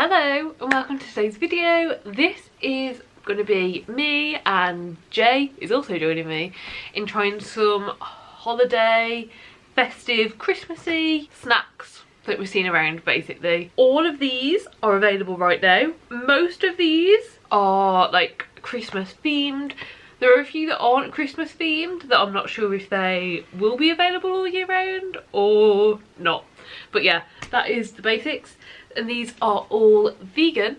Hello and welcome to today's video. This is going to be me, and Jay is also joining me in trying some holiday, festive, Christmassy snacks that we've seen around basically. All of these are available right now. Most of these are like Christmas themed. There are a few that aren't Christmas themed that I'm not sure if they will be available all year round or not. But yeah, that is the basics. And these are all vegan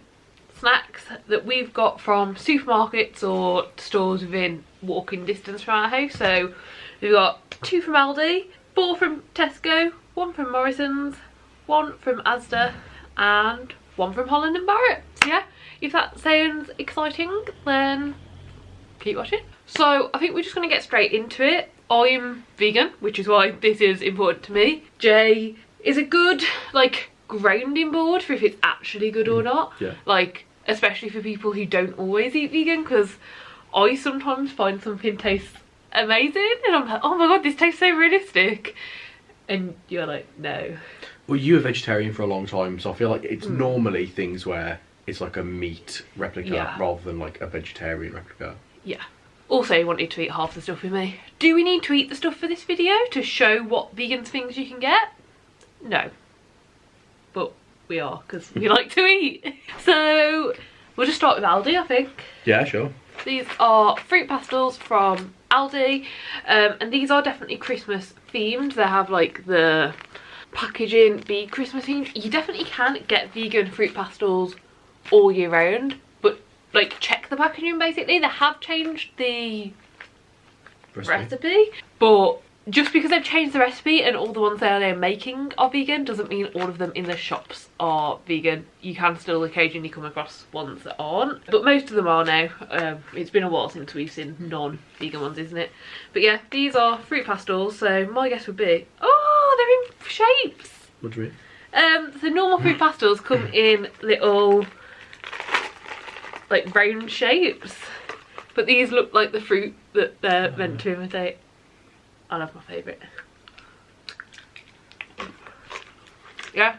snacks that we've got from supermarkets or stores within walking distance from our house. So we've got 2 from Aldi, 4 from Tesco, 1 from Morrisons, 1 from Asda and 1 from Holland and Barrett. So yeah, if that sounds exciting then keep watching. So I think we're just going to get straight into it. I'm vegan, which is why this is important to me. Jay is a good like grounding board for if it's actually good or not. Yeah. Like especially for people who don't always eat vegan, because I sometimes find something tastes amazing and I'm like, oh my god, this tastes so realistic, and you're like, no. Well, you were vegetarian for a long time, so I feel like it's normally things where it's like a meat replica rather than like a vegetarian replica. Yeah. Also, you wanted to eat half the stuff with me. Do we need to eat the stuff for this video to show what vegan things you can get? No. But we are, because we like to eat. So we'll just start with Aldi, I think. Yeah, sure. These are fruit pastels from Aldi, and these are definitely Christmas themed. They have like the packaging be Christmas themed. You definitely can get vegan fruit pastels all year round, but like check the packaging basically. They have changed the recipe, but just because they've changed the recipe and all the ones they're making are vegan doesn't mean all of them in the shops are vegan. You can still occasionally come across ones that aren't, but most of them are now. It's been a while since we've seen non-vegan ones, isn't it? But yeah, these are fruit pastels, so my guess would be, oh, they're in shapes. What do you mean? So normal fruit pastels come in little like round shapes, but these look like the fruit that they're meant to imitate. I love my favourite. Yeah.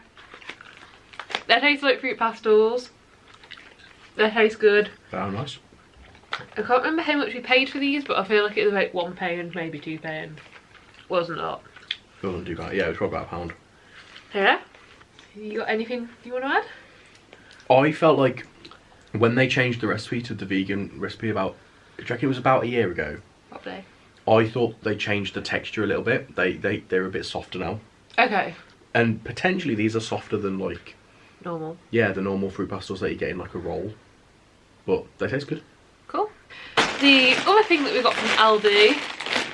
They taste like fruit pastels. They taste good. Very nice. I can't remember how much we paid for these, but I feel like it was about £1, maybe £2. Wasn't a lot. Wasn't too bad. Yeah, it was probably about £1. Yeah? You got anything you want to add? I felt like when they changed the recipe to the vegan recipe about, do you reckon it was about a year ago? Probably. I thought they changed the texture a little bit. They're a bit softer now. Okay. And potentially these are softer than like normal. Yeah, the normal fruit pastels that you get in like a roll. But they taste good. Cool. The other thing that we got from Aldi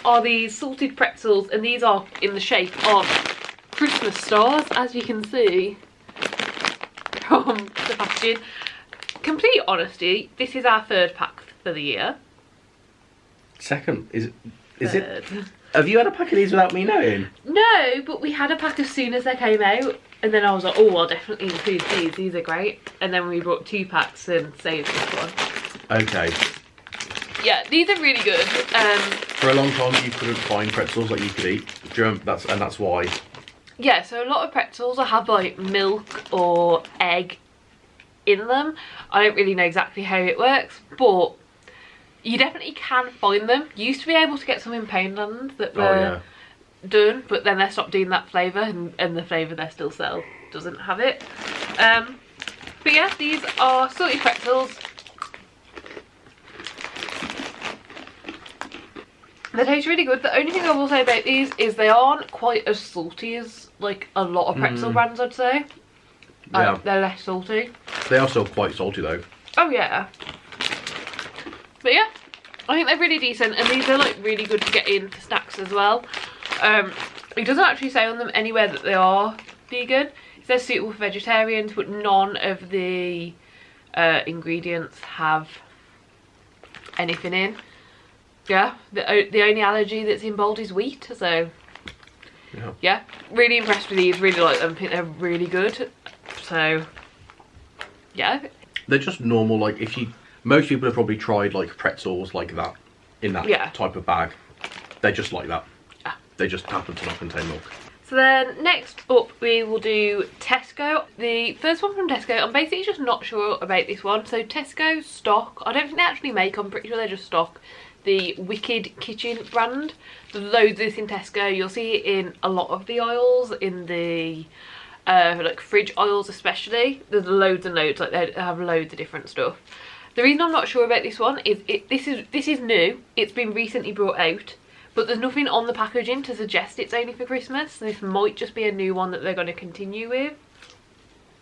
are these salted pretzels, and these are in the shape of Christmas stars, as you can see from the packaging. Complete honesty, this is our 3rd pack for the year. Second, is it? Have you had a pack of these without me knowing? No, but we had a pack as soon as they came out, and then I was like, oh, I'll definitely include these. These are great. And then we bought 2 packs and saved this one. Okay. Yeah, these are really good. For a long time, you couldn't find pretzels that you could eat. That's why. Yeah, so a lot of pretzels will have like milk or egg in them. I don't really know exactly how it works, but you definitely can find them. You used to be able to get some in Poundland that were done, but then they stopped doing that flavour, and the flavour they still sell doesn't have it. But yeah, these are salty pretzels. They taste really good. The only thing I will say about these is they aren't quite as salty as like a lot of pretzel brands, I'd say. Yeah. They're less salty. They are still quite salty though. Oh yeah. But yeah, I think they're really decent, and these are like really good to get in for snacks as well. It doesn't actually say on them anywhere that they are vegan. It says suitable for vegetarians, but none of the ingredients have anything in. Yeah, the only allergy that's in bold is wheat, so yeah, really impressed with these, really like them, I think they're really good. So yeah. They're just normal, like most people have probably tried like pretzels like that in that type of bag. They're just like that. They just happen to not contain milk. So then next up we will do Tesco. The first one from Tesco, I'm basically just not sure about this one. So Tesco stock, I don't think they actually make, I'm pretty sure they just stock the Wicked Kitchen brand. There's loads of this in Tesco. You'll see it in a lot of the aisles, in the like fridge aisles especially. There's loads and loads, like they have loads of different stuff. The reason I'm not sure about this one is this is new. It's been recently brought out, but there's nothing on the packaging to suggest it's only for Christmas. So this might just be a new one that they're going to continue with.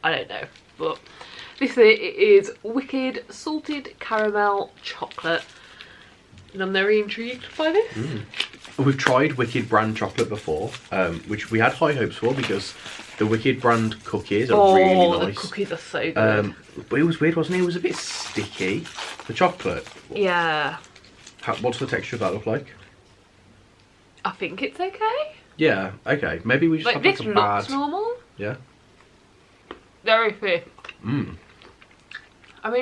I don't know, but this is Wicked Salted Caramel Chocolate. And I'm very intrigued by this. We've tried Wicked brand chocolate before, which we had high hopes for because the Wicked brand cookies are really nice. Oh, the cookies are so good. But it was weird, wasn't it? It was a bit sticky, the chocolate. Yeah. What's the texture of that look like? I think it's okay. Yeah, okay. Maybe we just Like, have this like a bad... looks normal. Yeah. Very thick. I mean,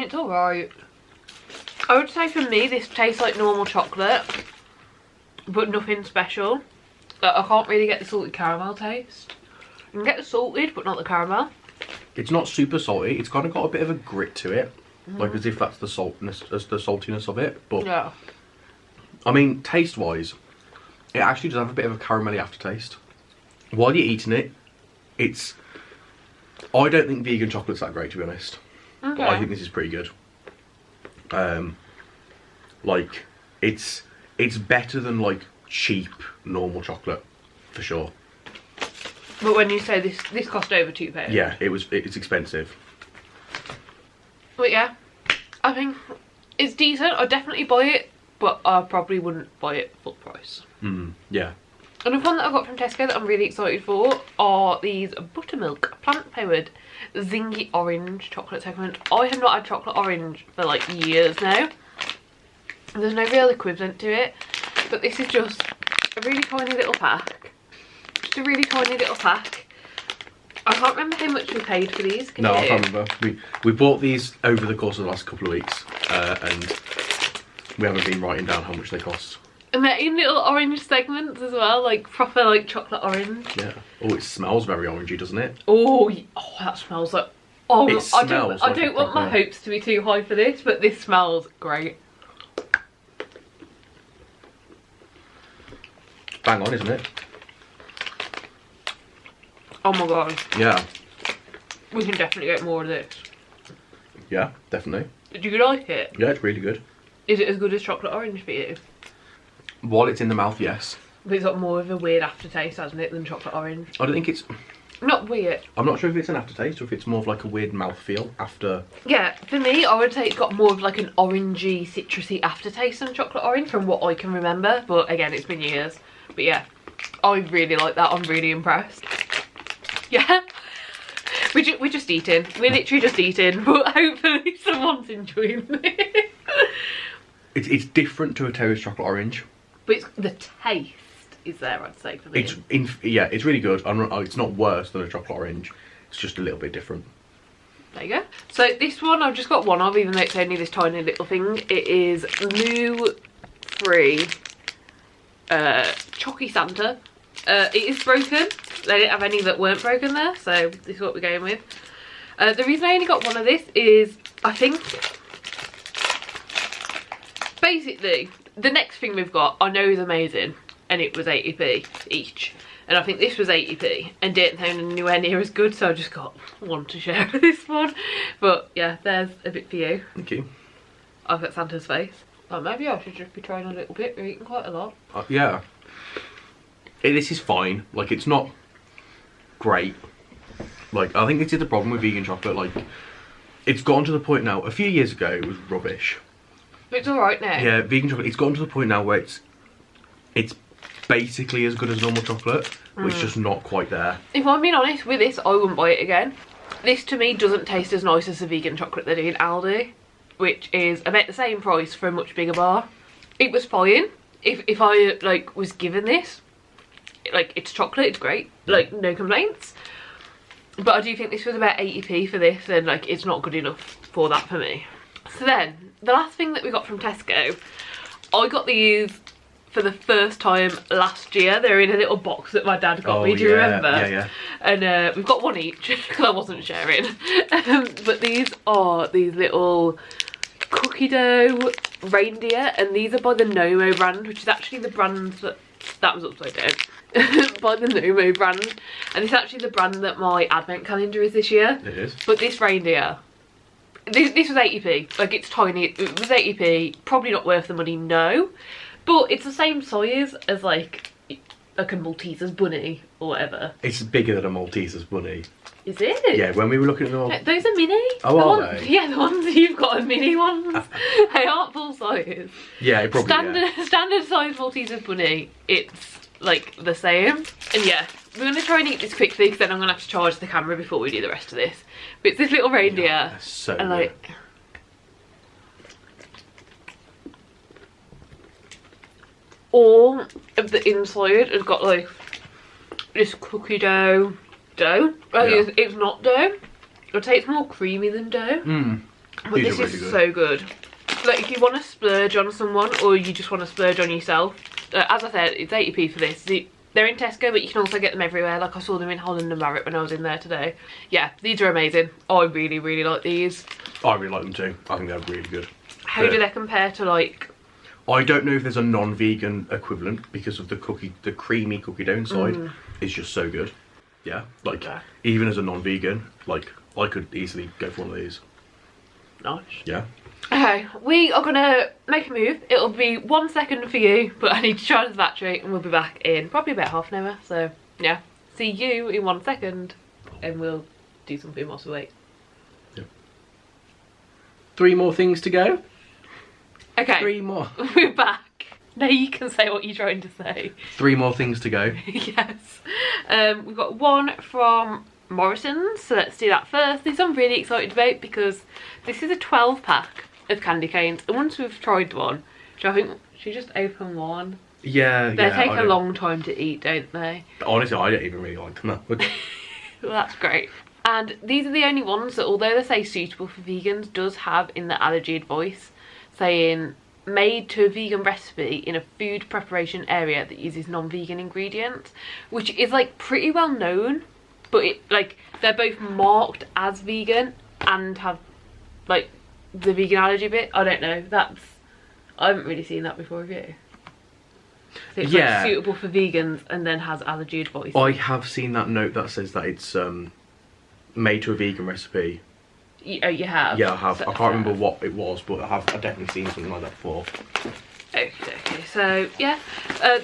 it's alright. I would say for me, this tastes like normal chocolate, but nothing special. Like, I can't really get the salted caramel taste. You can get the salted, but not the caramel. It's not super salty. It's kind of got a bit of a grit to it, like as if that's the saltiness of it. But yeah, I mean, taste-wise, it actually does have a bit of a caramelly aftertaste. While you're eating it, I don't think vegan chocolate's that great, to be honest. okay. But I think this is pretty good. Like it's better than like cheap normal chocolate for sure. But when you say this cost over £2. Yeah, it's expensive. But yeah, I think it's decent. I'd definitely buy it, but I probably wouldn't buy it full price. Yeah. Another one that I got from Tesco that I'm really excited for are these buttermilk plant-powered zingy orange chocolate segment. I have not had chocolate orange for like years now. There's no real equivalent to it, but this is just a really tiny little pack. Just a really tiny little pack. I can't remember how much we paid for these. Can No, you? I can't remember. We bought these over the course of the last couple of weeks, and we haven't been writing down how much they cost. And they're in little orange segments as well, like proper like chocolate orange. Yeah. Oh, it smells very orangey, doesn't it? Oh, that smells like... Oh, I don't want my proper... hopes to be too high for this, but this smells great. Bang on, isn't it? Oh my god. Yeah. We can definitely get more of this. Yeah, definitely. Do you like it? Yeah, it's really good. Is it as good as chocolate orange for you? While it's in the mouth, yes. But it's got more of a weird aftertaste, hasn't it, than chocolate orange? I don't think it's... Not weird. I'm not sure if it's an aftertaste or if it's more of like a weird mouthfeel after... Yeah, for me, I would say it's got more of like an orangey, citrusy aftertaste than chocolate orange from what I can remember. But again, it's been years. But yeah, I really like that. I'm really impressed. Yeah. We're just eating. We're literally just eating. But hopefully someone's enjoying it. It's different to a Terry's chocolate orange. But the taste is there, I'd say, for me. It's really good. It's not worse than a chocolate orange. It's just a little bit different. There you go. So this one I've just got one of, even though it's only this tiny little thing. It is Moo Free Chalky Santa. It is broken. They didn't have any that weren't broken there, so this is what we're going with. The reason I only got one of this is, I think, basically, the next thing we've got I know is amazing, and it was 80p each. And I think this was 80p and didn't sound anywhere near as good, so I just got one to share with this one. But yeah, there's a bit for you. Thank you. I've got Santa's face. Oh, maybe I should just be trying a little bit. We're eating quite a lot. Yeah. This is fine. Like, it's not great. Like, I think this is the problem with vegan chocolate. Like, it's gotten to the point now. A few years ago, it was rubbish. But it's alright now. Yeah, vegan chocolate. It's gotten to the point now where it's basically as good as normal chocolate, but it's just not quite there. If I'm being honest with this, I wouldn't buy it again. This to me doesn't taste as nice as the vegan chocolate they do in Aldi, which is about the same price for a much bigger bar. It was fine. If I like was given this, like, it's chocolate, it's great, like, no complaints. But I do think this was about 80p for this, and like, it's not good enough for that for me. So then, the last thing that we got from Tesco, I got these for the first time last year. They're in a little box that my dad got me, do you remember? Yeah. And we've got one each because I wasn't sharing. But these are these little cookie dough reindeer, and these are by the Nomo brand, which is actually the brand that was upside down. By the Nomo brand, and it's actually the brand that my advent calendar is this year. It is. But this reindeer, this was 80p. Like, it's tiny. It was 80p. Probably not worth the money, no. But it's the same size as like a Malteser's bunny or whatever. It's bigger than a Malteser's bunny. Is it? Yeah, when we were looking at them. Those are mini. Oh, are they? Yeah, the ones you've got are mini ones. They aren't full size. Yeah, it probably standard size Malteser's bunny. It's like the same. And yeah, we're gonna try and eat this quickly because then I'm gonna have to charge the camera before we do the rest of this. But it's this little reindeer. Yeah, that's so and like. Good. All of the inside has got like this cookie dough. It's not dough. I'd say it's more creamy than dough. But this is so good. Like, if you want to splurge on someone or you just want to splurge on yourself, as I said, it's 80p for this. They're in Tesco, but you can also get them everywhere. Like, I saw them in Holland and Barrett when I was in there today. Yeah, these are amazing. I really, really like these. I really like them too. I think they're really good. How do they compare to like... I don't know if there's a non-vegan equivalent because of the creamy cookie dough inside is just so good. Yeah, like even as a non-vegan, like I could easily go for one of these. Nice. Yeah. Okay, we are gonna make a move. It'll be 1 second for you, but I need to charge the battery and we'll be back in probably about half an hour. So yeah, see you in 1 second and we'll do something whilst we wait. Yeah. 3 more things to go. Okay. 3 more. We're back. Now you can say what you're trying to say. 3 more things to go. Yes. We've got one from Morrisons, so let's do that first. This I'm really excited about because this is a 12 pack of candy canes, and once we've tried one, I think should just open one. Yeah, they take a long time to eat, don't they? Honestly, I don't even really like them. Well, that's great. And these are the only ones that, although they say suitable for vegans, does have in the allergy advice saying made to a vegan recipe in a food preparation area that uses non-vegan ingredients, which is like pretty well known, but it like they're both marked as vegan and have like the vegan allergy bit. I don't know, I haven't really seen that before, have you? So it's like suitable for vegans and then has allergy advice. I have seen that note that says that it's made to a vegan recipe. Oh, you have? Yeah, I have. I can't remember what it was, but I've definitely seen something like that before. Okay, so yeah,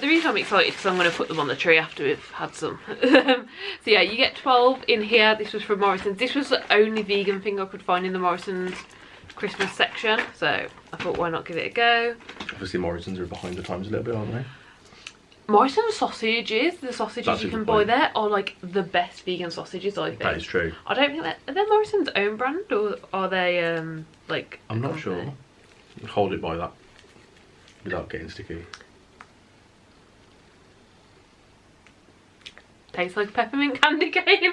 the reason I'm excited is because I'm going to put them on the tree after we've had some. So yeah, you get 12 in here. This was from Morrisons. This was the only vegan thing I could find in the Morrisons Christmas section, so I thought why not give it a go. Obviously Morrisons are behind the times a little bit, aren't they? Morrisons sausages, the sausages you can buy there are like the best vegan sausages, I think. That is true. I don't think are they Morrisons' own brand or are they like... I'm not sure. Hold it by that without getting sticky. Tastes like peppermint candy cane.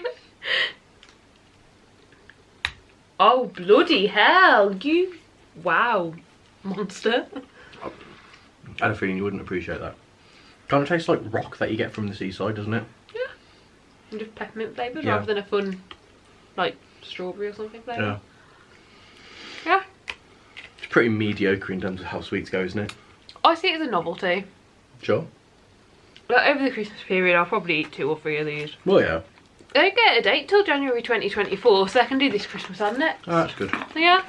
Oh bloody hell, you... Wow, monster. I had a feeling you wouldn't appreciate that. Kind of tastes like rock that you get from the seaside, doesn't it? Yeah. And just peppermint flavoured Yeah. rather than a fun, like, strawberry or something flavour. Yeah. Yeah. It's pretty mediocre in terms of how sweets go, isn't it? I see it as a novelty. Sure. Like, over the Christmas period, I'll probably eat 2 or 3 of these. Well, yeah. They don't get a date till January 2024, so I can do this Christmas and next. Oh, that's good. So yeah.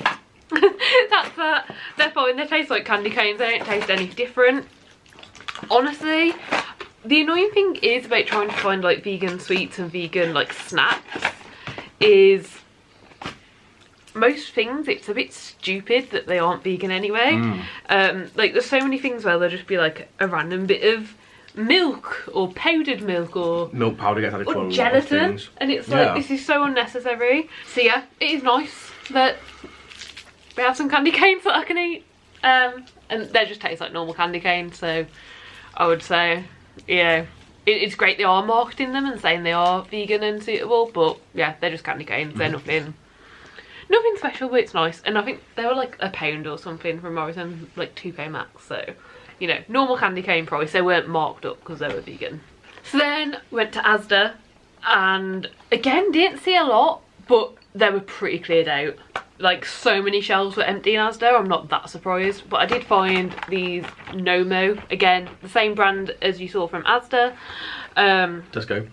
That's that. They're fine. They taste like candy canes. They don't taste any different. Honestly, the annoying thing is about trying to find like vegan sweets and vegan like snacks is most things it's a bit stupid that they aren't vegan anyway. Like there's so many things where there'll just be like a random bit of milk or powdered milk or milk powder gets added to a lot of gelatin, things. and it's like this is so unnecessary. So yeah, it is nice that we have some candy canes that I can eat, and they just taste like normal candy canes. So I would say, yeah, it's great they are marketing them and saying they are vegan and suitable, but yeah, they're just candy canes. They're nothing special, but it's nice. And I think they were like £1 or something from Morrisons, like £2 max. So you know, normal candy cane price. They weren't marked up because they were vegan. So then went to Asda, and again didn't see a lot, but they were pretty cleared out. Like, so many shelves were empty in Asda. I'm not that surprised, but I did find these Nomo, again the same brand as you saw from Asda. Tesco.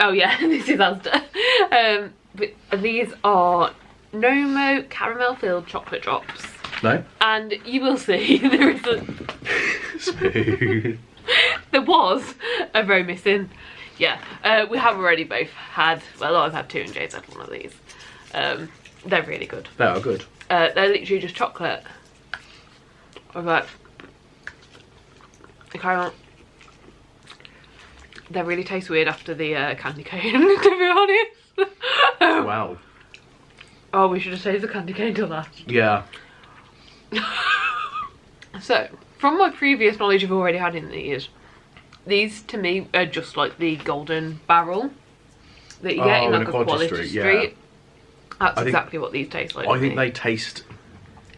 Oh yeah, this is Asda. But these are Nomo caramel filled chocolate drops. No. And you will see there is a Smooth. there was a row missing. Yeah, we have already both had, well, I've had 2 and Jay's had one of these. They're really good. They are good. They're literally just chocolate. But the caramel, they really taste weird after the candy cane, to be honest. Wow. Oh, we should have saved the candy cane till that. Yeah. So, from my previous knowledge I've already had in these to me are just like the golden barrel that you get in like a Quality Street. Yeah. That's exactly what these taste like. I think they taste,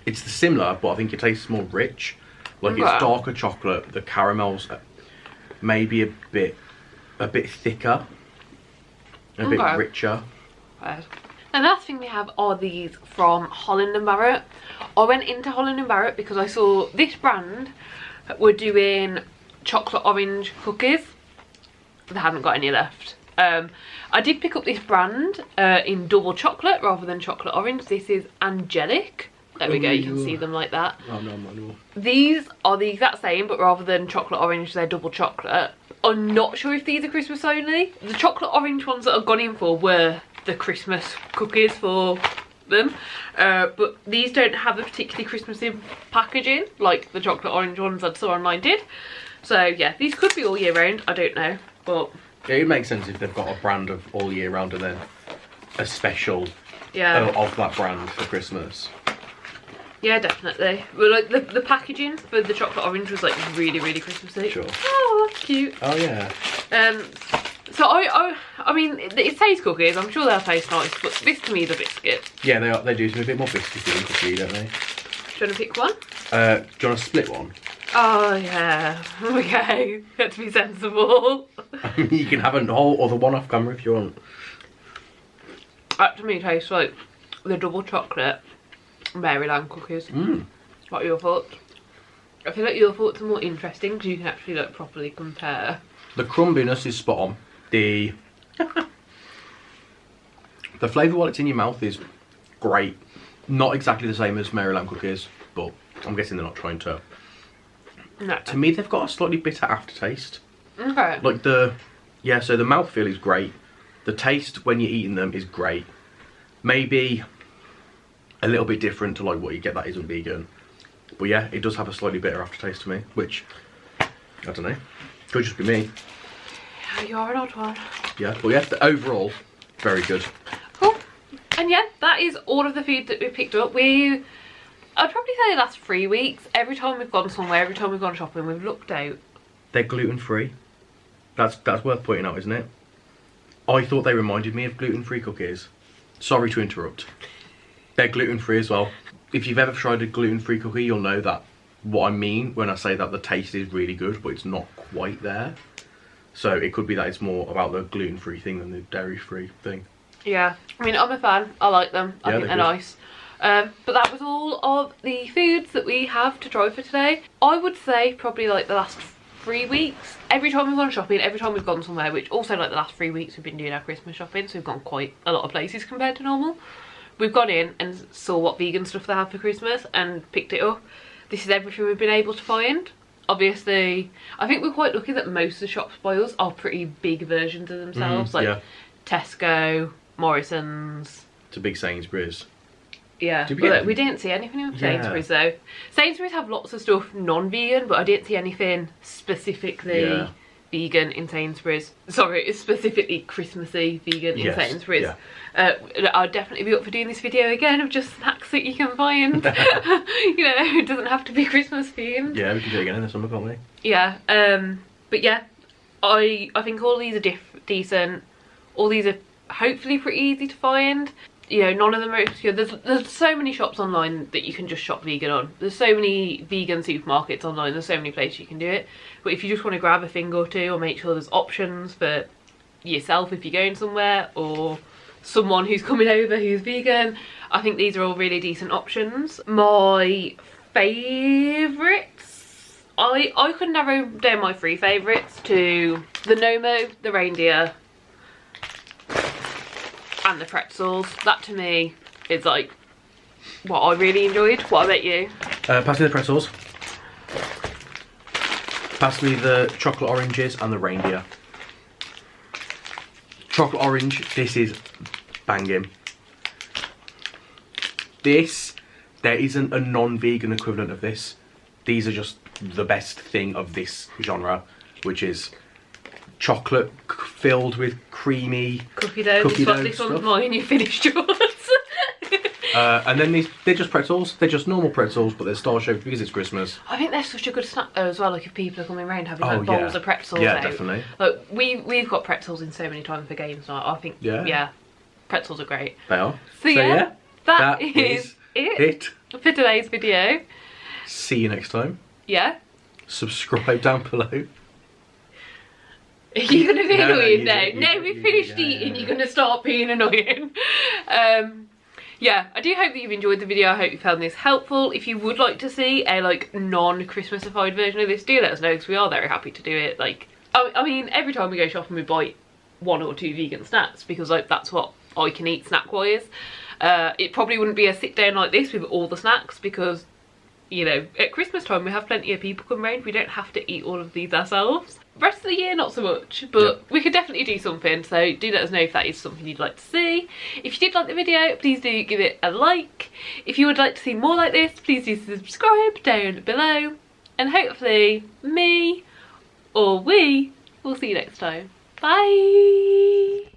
it's similar, but I think it tastes more rich. Like, it's darker chocolate, the caramels maybe a bit thicker, a bit richer. And the last thing we have are these from Holland and Barrett. I went into Holland and Barrett because I saw this brand were doing chocolate orange cookies. They haven't got any left. I did pick up this brand in double chocolate rather than chocolate orange. This is Angelic. There we go, you can see them like that. Oh, no, no. These are the exact same, but rather than chocolate orange, they're double chocolate. I'm not sure if these are Christmas only. The chocolate orange ones that I've gone in for were the Christmas cookies for them. But these don't have a particularly Christmassy packaging like the chocolate orange ones I saw online did. So yeah, these could be all year round, I don't know. But yeah, it makes sense if they've got a brand of all year round and then a special of that brand for Christmas. Yeah, definitely. But like the packaging for the chocolate orange was like really, really Christmassy. Sure. Oh, that's cute. Oh yeah. So I mean, it tastes cookies. I'm sure they'll taste nice, but this to me is a biscuit. Yeah, they are. They do seem a bit more biscuity than cookie, don't they? Do you want to pick one? Do you want to split one? Oh yeah. Okay. Let's be sensible. You can have a whole other one off camera if you want. That to me tastes like the double chocolate Maryland cookies. What are your thoughts? I feel like your thoughts are more interesting because you can actually like properly compare. The crumbiness is spot on. The flavour while it's in your mouth is great. Not exactly the same as Maryland cookies, but I'm guessing they're not trying to. No. To me, they've got a slightly bitter aftertaste. Okay. Like so the mouthfeel is great. The taste when you're eating them is great. Maybe a little bit different to like what you get that isn't vegan. But yeah, it does have a slightly bitter aftertaste to me, which, I don't know, could just be me. Yeah, you are an odd one. Yeah, but yeah, overall, very good. Cool. And yeah, that is all of the food that we picked up. I'd probably say the last 3 weeks, every time we've gone somewhere, every time we've gone shopping, we've looked out. They're gluten-free. That's worth pointing out, isn't it? I thought they reminded me of gluten-free cookies. Sorry to interrupt. They're gluten-free as well. If you've ever tried a gluten-free cookie, you'll know that what I mean when I say that the taste is really good, but it's not quite there. So it could be that it's more about the gluten-free thing than the dairy-free thing. Yeah, I mean, I'm a fan. I like them. I think they're nice. But that was all of the foods that we have to try for today. I would say probably like the last 3 weeks, every time we've gone shopping, every time we've gone somewhere, which also like the last 3 weeks we've been doing our Christmas shopping, so we've gone quite a lot of places compared to normal. We've gone in and saw what vegan stuff they have for Christmas and picked it up. This is everything we've been able to find. Obviously, I think we're quite lucky that most of the shops by us are pretty big versions of themselves, like Tesco, Morrisons. It's a big Sainsbury's. Yeah, but we didn't see anything in Sainsbury's though. Sainsbury's have lots of stuff non-vegan, but I didn't see anything specifically vegan in Sainsbury's. Sorry, it's specifically Christmassy vegan in Sainsbury's. I'll definitely be up for doing this video again of just snacks that you can find. You know, it doesn't have to be Christmas themed. Yeah, we can do it again in the summer, can't we? Yeah, but yeah, I think all these are decent. All these are hopefully pretty easy to find. you know, none of them are obscure. There's so many shops online that you can just shop vegan on. There's so many vegan supermarkets online. There's so many places you can do it. But if you just want to grab a thing or two, or make sure there's options for yourself if you're going somewhere, or someone who's coming over who's vegan, I think these are all really decent options. My favourites, I could narrow down my 3 favourites to the Nomo, the reindeer, and the pretzels. That to me is like what I really enjoyed. What about you? Pass me the pretzels. Pass me the chocolate oranges and the reindeer. Chocolate orange, this is banging. This, there isn't a non-vegan equivalent of this. These are just the best thing of this genre, which is chocolate filled with creamy cookie dough. This one's mine, you finished yours. And then they're just pretzels. They're just normal pretzels, but they're star shaped because it's Christmas. I think they're such a good snack though as well. Like if people are coming around having like bowls of pretzels. Yeah, out. definitely. Like we've got pretzels in so many times for games night. I think pretzels are great. They are. So yeah, that is it for today's video. See you next time. Yeah. Subscribe down below. Are you going to be annoying now? No, we've finished eating, you're going to start being annoying. Yeah, I do hope that you've enjoyed the video. I hope you found this helpful. If you would like to see a like non-Christmasified version of this, do let us know, because we are very happy to do it. Like, I mean, every time we go shopping we buy 1 or 2 vegan snacks, because like that's what I can eat snack-wise. It probably wouldn't be a sit down like this with all the snacks, because, you know, at Christmas time we have plenty of people come round. We don't have to eat all of these ourselves. Rest of the year not so much, but we could definitely do something, so do let us know if that is something you'd like to see. If you did like the video, please do give it a like. If you would like to see more like this, please do subscribe down below, and hopefully me or we will see you next time. Bye.